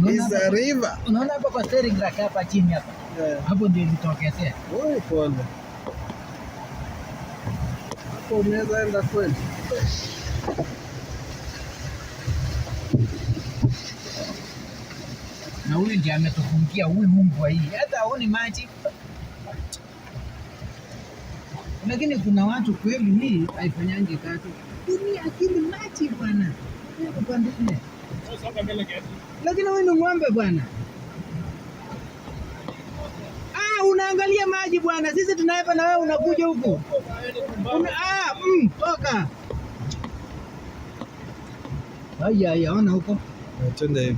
Is a river. Unaona hapa kwa steering rack hapa chini hapa. Hapo ndio ilitokezea. Wewe pole. Hapo unaweza enda kweli. Na huyu ndiye ametufungia huyu mbwa hii. Hata haoni maji. Lakini kuna watu kweli hii haifanyangi kazi. Dunia akili maji bwana. Upande ule. Lakini wewe ni ng'ombe bwana. Unaangalia maji bwana. Sisi tunaepa na wewe unakuja huko. Toka. Haya, ona huko. Twende hivi.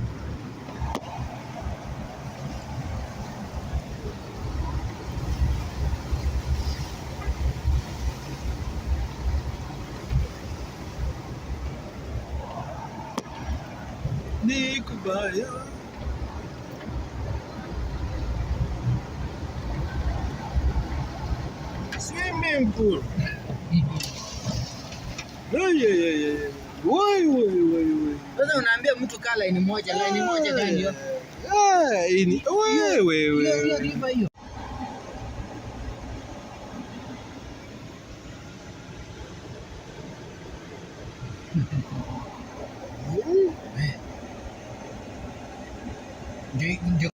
Ni kubaya. Swimming pool. Woi. Sasa unaambia mtu kaa line moja gani hiyo? Ini wewe. Hiyo river hiyo. Ndio.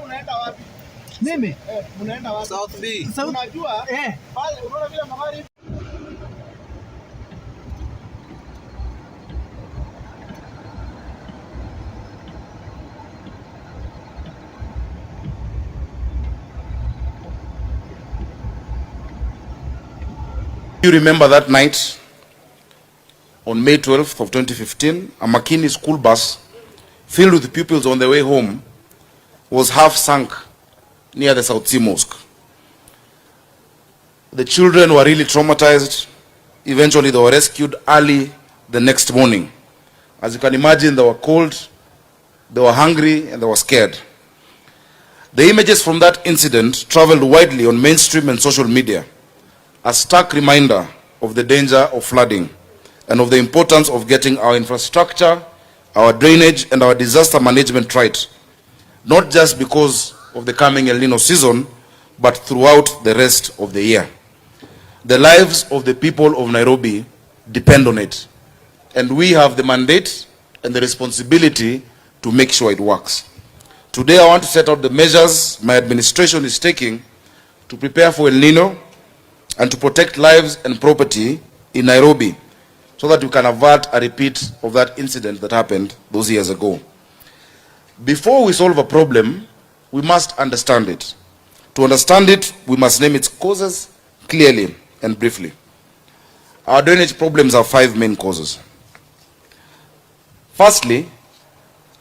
Unaenda wapi? Mimi? Unaenda wapi? South B. Unajua? Pale unaona vile magari. You remember that night on May 12th of 2015, a Makini school bus filled with pupils on their way home was half sunk near the South Sea Mosque. The children were really traumatized. Eventually they were rescued early the next morning. As you can imagine, they were cold, they were hungry, and they were scared. The images from that incident traveled widely on mainstream and social media, a stark reminder of the danger of flooding and of the importance of getting our infrastructure, our drainage, and our disaster management right, not just because of the coming El Nino season, but throughout the rest of the year. The lives of the people of Nairobi depend on it, and we have the mandate and the responsibility to make sure it works. Today I want to set out the measures my administration is taking to prepare for El Nino and to protect lives and property in Nairobi so that we can avert a repeat of that incident that happened those years ago. Before we solve a problem, we must understand it. To understand it, we must name its causes clearly and briefly. Our drainage problems have 5 main causes. Firstly,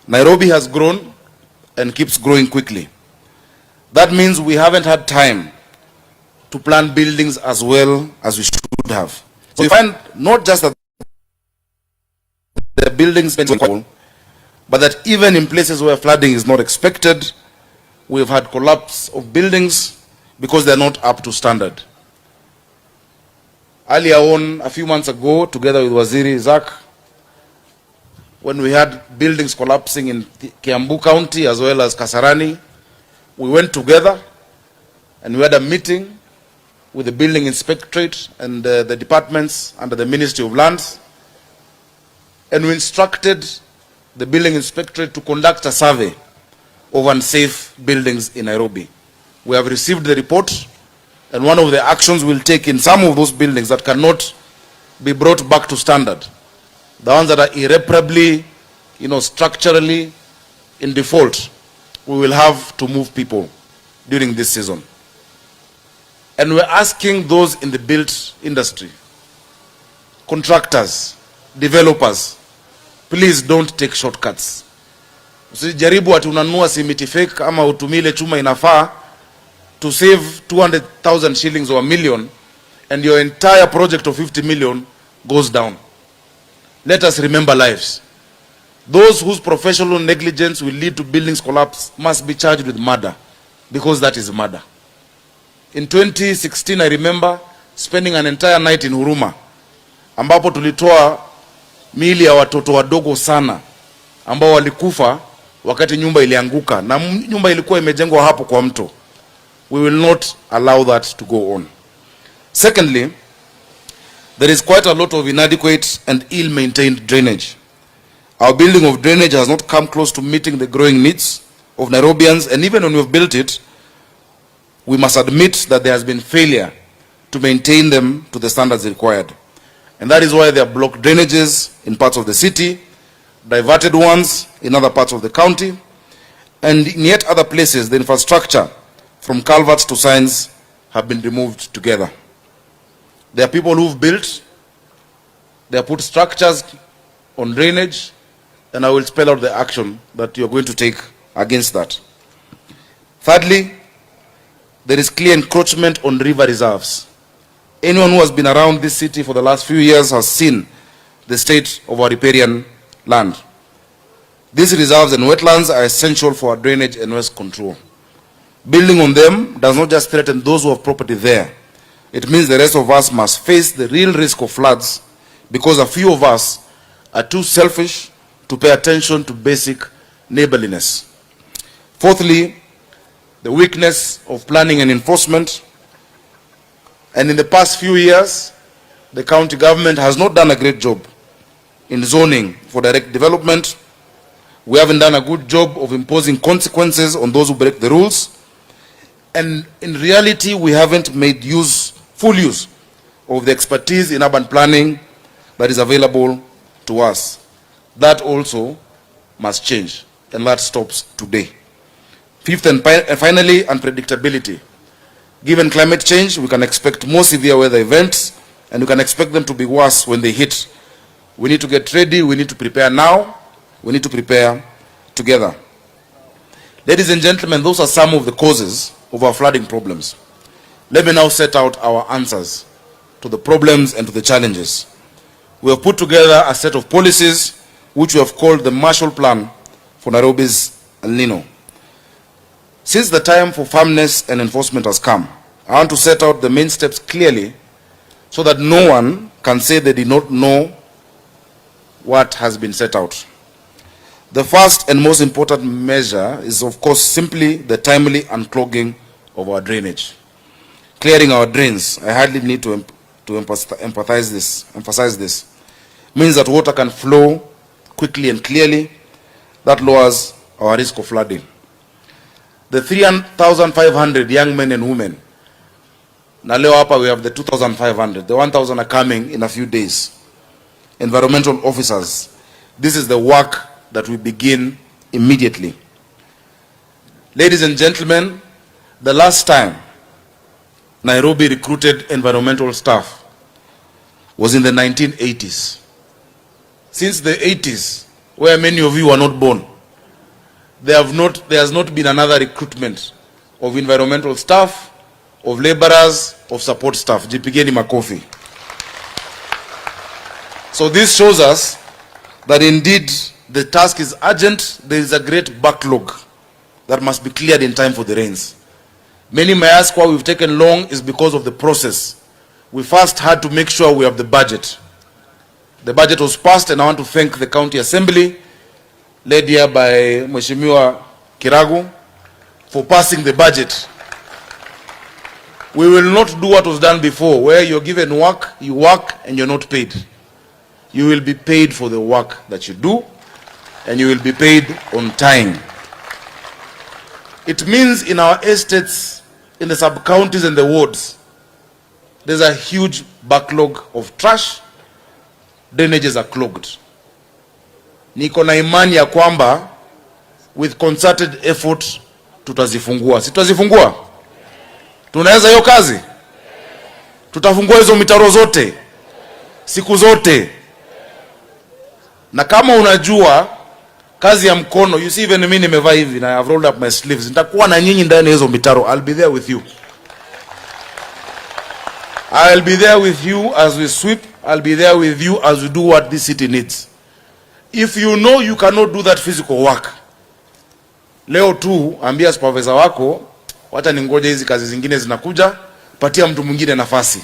Nairobi has grown and keeps growing quickly. That means we haven't had time to plan buildings as well as we should have. So we find not just that the buildings, but that even in places where flooding is not expected, we've had collapse of buildings because they're not up to standard. Earlier on, a few months ago, together with Waziri Zak, when we had buildings collapsing in Kiambu County as well as Kasarani, we went together and we had a meeting with the building inspectorate and the departments under the Ministry of Lands, and we instructed the building inspectorate to conduct a survey of unsafe buildings in Nairobi. We have received the report, and one of the actions we'll take in some of those buildings that cannot be brought back to standard, the ones that are irreparably, structurally in default, we will have to move people during this season. And we're asking those in the built industry, contractors, developers, please don't take shortcuts. Usijaribu ati unanunua simiti fake ama utumile chuma inafaa to save 200,000 shillings or a million, and your entire project of 50 million goes down. Let us remember lives. Those whose professional negligence will lead to buildings collapse must be charged with murder, because that is murder. In 2016, I remember spending an entire night in Huruma, ambapo tulitoa miili ya watoto wadogo sana ambao walikufa wakati nyumba ilianguka, na nyumba ilikuwa imejengwa hapo kwa mto. We will not allow that to go on. Secondly, there is quite a lot of inadequate and ill-maintained drainage. Our building of drainage has not come close to meeting the growing needs of Nairobians, and even when we've built it, we must admit that there has been failure to maintain them to the standards required. And that is why there are blocked drainages in parts of the city, diverted ones in other parts of the county, and in yet other places, the infrastructure from culverts to signs have been removed together. There are people who've built, they have put structures on drainage, and I will spell out the action that you're going to take against that. Thirdly, there is clear encroachment on river reserves. Anyone who has been around this city for the last few years has seen the state of our riparian land. These reserves and wetlands are essential for our drainage and waste control. Building on them does not just threaten those who have property there. It means the rest of us must face the real risk of floods, because a few of us are too selfish to pay attention to basic neighborliness. Fourthly, the weakness of planning and enforcement. And in the past few years, the county government has not done a great job in zoning for direct development. We haven't done a good job of imposing consequences on those who break the rules. And in reality, we haven't made full use of the expertise in urban planning that is available to us. That also must change, and that stops today. Fifth and finally, unpredictability. Given climate change, we can expect more severe weather events, and we can expect them to be worse when they hit. We need to get ready, we need to prepare now, we need to prepare together. Ladies and gentlemen, those are some of the causes of our flooding problems. Let me now set out our answers to the problems and to the challenges. We have put together a set of policies which we have called the Marshall Plan for Nairobi's El Nino. Since the time for firmness and enforcement has come, I want to set out the main steps clearly so that no one can say they did not know what has been set out. The first and most important measure is, of course, simply the timely unclogging of our drainage. Clearing our drains, I hardly need to emphasize this, means that water can flow quickly and clearly. That lowers our risk of flooding. The 3,500 young men and women, na leo hapa we have the 2,500, the 1,000 are coming in a few days. Environmental officers, this is the work that we begin immediately. Ladies and gentlemen, the last time Nairobi recruited environmental staff was in the 1980s. Since the 80s, where many of you were not born, there has not been another recruitment of environmental staff, of laborers, of support staff. Jipigeni makofi. So this shows us that indeed the task is urgent. There is a great backlog that must be cleared in time for the rains. Many may ask why we've taken long is because of the process. We first had to make sure we have the budget. The budget was passed, and I want to thank the County Assembly, led here by Mheshimiwa Kiragu, for passing the budget. We will not do what was done before, where you're given work, you work, and you're not paid. You will be paid for the work that you do, and you will be paid on time. It means in our estates, in the sub-counties and the wards, there's a huge backlog of trash. Drainages are clogged. Niko na imani ya kwamba with concerted effort tutazifungua. Si tutazifungua? Tunaweza hiyo kazi? Tutafungua hizo mitaro zote siku zote. Na kama unajua kazi ya mkono, you see even mimi nimevaa hivi na I've rolled up my sleeves, nitakuwa na nyinyi ndani ya hizo mitaro. I'll be there with you. I'll be there with you as we sweep. I'll be there with you as we do what this city needs. If you know you cannot do that physical work, leo tu ambia supervisor wako, wacha ningoje hizi kazi zingine zinakuja, patia mtu mwingine nafasi.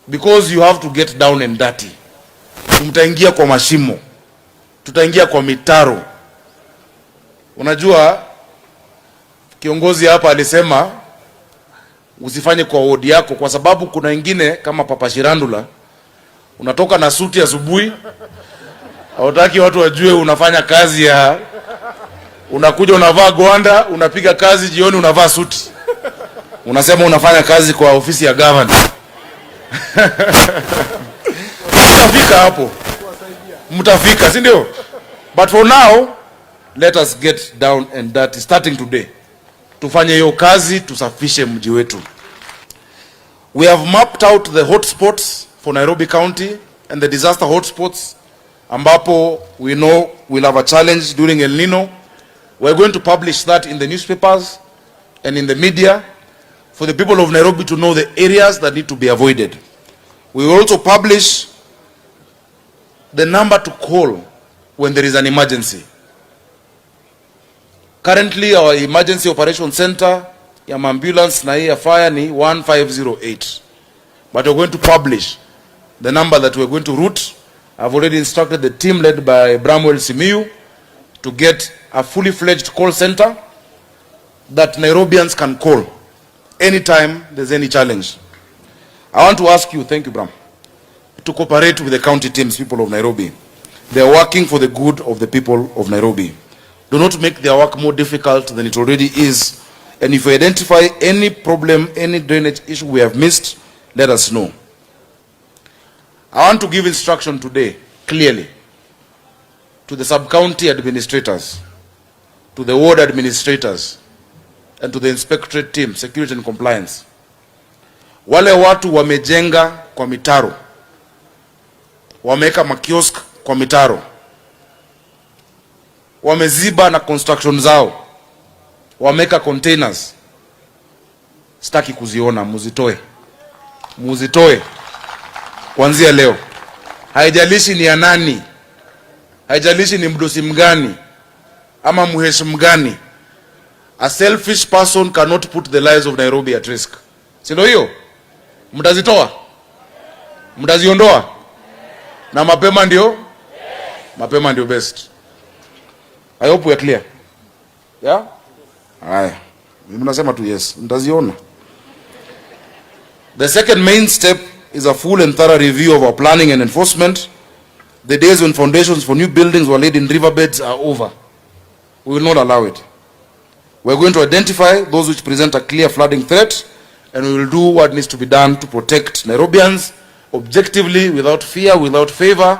Because you have to get down and dirty. Tutaingia kwa mashimo, tutaingia kwa mitaro. Unajua kiongozi hapa alisema usifanye kwa wodi yako, kwa sababu kuna wengine kama Papa Shirandula, unatoka na suti asubuhi, hautaki watu wajue unafanya kazi ya, unakuja unavaa gwanda, unapiga kazi, jioni unavaa suti, unasema unafanya kazi kwa ofisi ya governor. Mtafika hapo, mtafika, si ndio? But for now, let us get down and dirty starting today. Tufanye hiyo kazi, tusafishe mji wetu. We have mapped out the hotspots for Nairobi County and the disaster hotspots ambapo we know we'll have a challenge during El Nino. We're going to publish that in the newspapers and in the media for the people of Nairobi to know the areas that need to be avoided. We will also publish the number to call when there is an emergency. Currently our emergency operation center ya ambulance na ya fire ni 1508. But we're going to publish the number that we're going to route. I've already instructed the team led by Bramwell Simiyu to get a fully fledged call center that Nairobians can call anytime there's any challenge. I want to ask you, thank you Bram, to cooperate with the county teams, people of Nairobi. They are working for the good of the people of Nairobi. Do not make their work more difficult than it already is. And if you identify any problem, any drainage issue we have missed, let us know. I want to give instruction today, clearly, to the sub-county administrators, to the ward administrators, and to the inspectorate team, security and compliance. Wale watu wamejenga kwa mitaro, wameka makiosk kwa mitaro, wameziba na construction zao, wameka containers, sitaki kuziona, muzitoe. Muzitoe kuanzia leo. Haijalishi ni ya nani, haijalishi ni mdosi mgani ama mheshimu gani. A selfish person cannot put the lives of Nairobi at risk. Sio hiyo? Mtazitoa? Mtaziondoa? Na mapema ndio? Mapema ndio best. I hope we are clear. Yeah? Haya. Mimi nasema tu yes, mtaziona. The second main step is a full and thorough review of our planning and enforcement. The days when foundations for new buildings were laid in riverbeds are over. We will not allow it. We are going to identify those which present a clear flooding threat, and we will do what needs to be done to protect Nairobians objectively, without fear, without favor,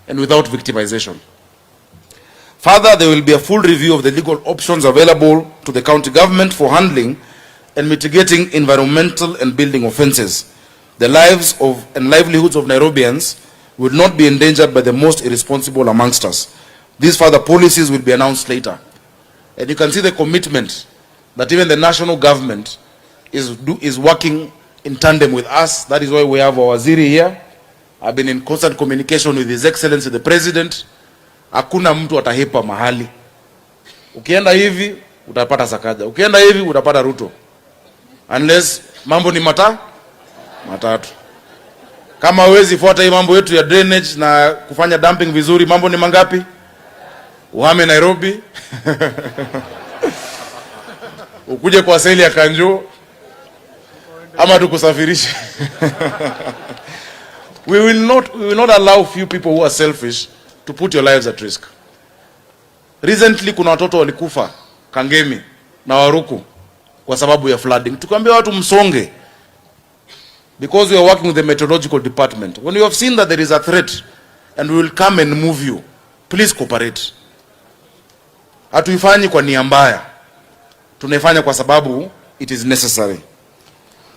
and without victimization. Further, there will be a full review of the legal options available to the county government for handling and mitigating environmental and building offenses. The lives of and livelihoods of Nairobians will not be endangered by the most irresponsible amongst us. These further policies will be announced later. And you can see the commitment that even the national government is working in tandem with us. That is why we have our waziri here. I've been in constant communication with His Excellency the President. Hakuna mtu atahepa mahali. Ukienda hivi utapata Sakaja, ukienda hivi utapata Ruto, unless mambo ni matatu. Kama huwezi fuata hii mambo yetu ya drainage na kufanya dumping vizuri, mambo ni mangapi? Uhame Nairobi, ukuje kwa seli ya Kanjo, ama tukusafirishe. We will not allow few people who are selfish to put your lives at risk. Recently kuna watoto walikufa Kangemi na Waruku kwa sababu ya flooding. Tukamwambia watu msonge, because we are working with the meteorological department. When you have seen that there is a threat and we will come and move you, please cooperate. Hatuifanyi kwa nia mbaya. tunaifanya kwa sababu it is necessary.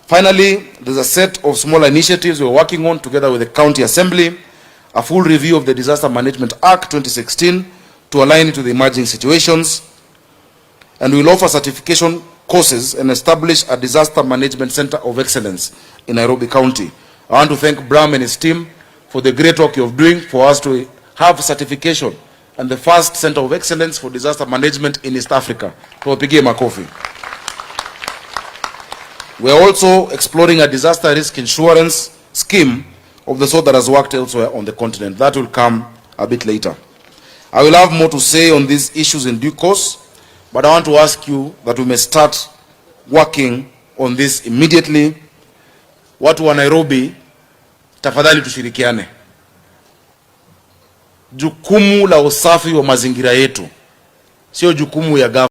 Finally, there's a set of smaller initiatives we're working on together with the County Assembly, a full review of the Disaster Management Act 2016 to align it to the emerging situations, and we'll offer certification courses and establish a Disaster Management Center of Excellence in Nairobi County. I want to thank Bram and his team for the great work you're doing for us to have certification and the first Center of Excellence for Disaster Management in East Africa. Tuwapigie makofi. We are also exploring a disaster risk insurance scheme of the sort that has worked elsewhere on the continent. That will come a bit later. I will have more to say on these issues in due course, but I want to ask you that we may start working on this immediately. Watu wa Nairobi, tafadhali tushirikiane. Jukumu la usafi wa mazingira yetu sio jukumu ya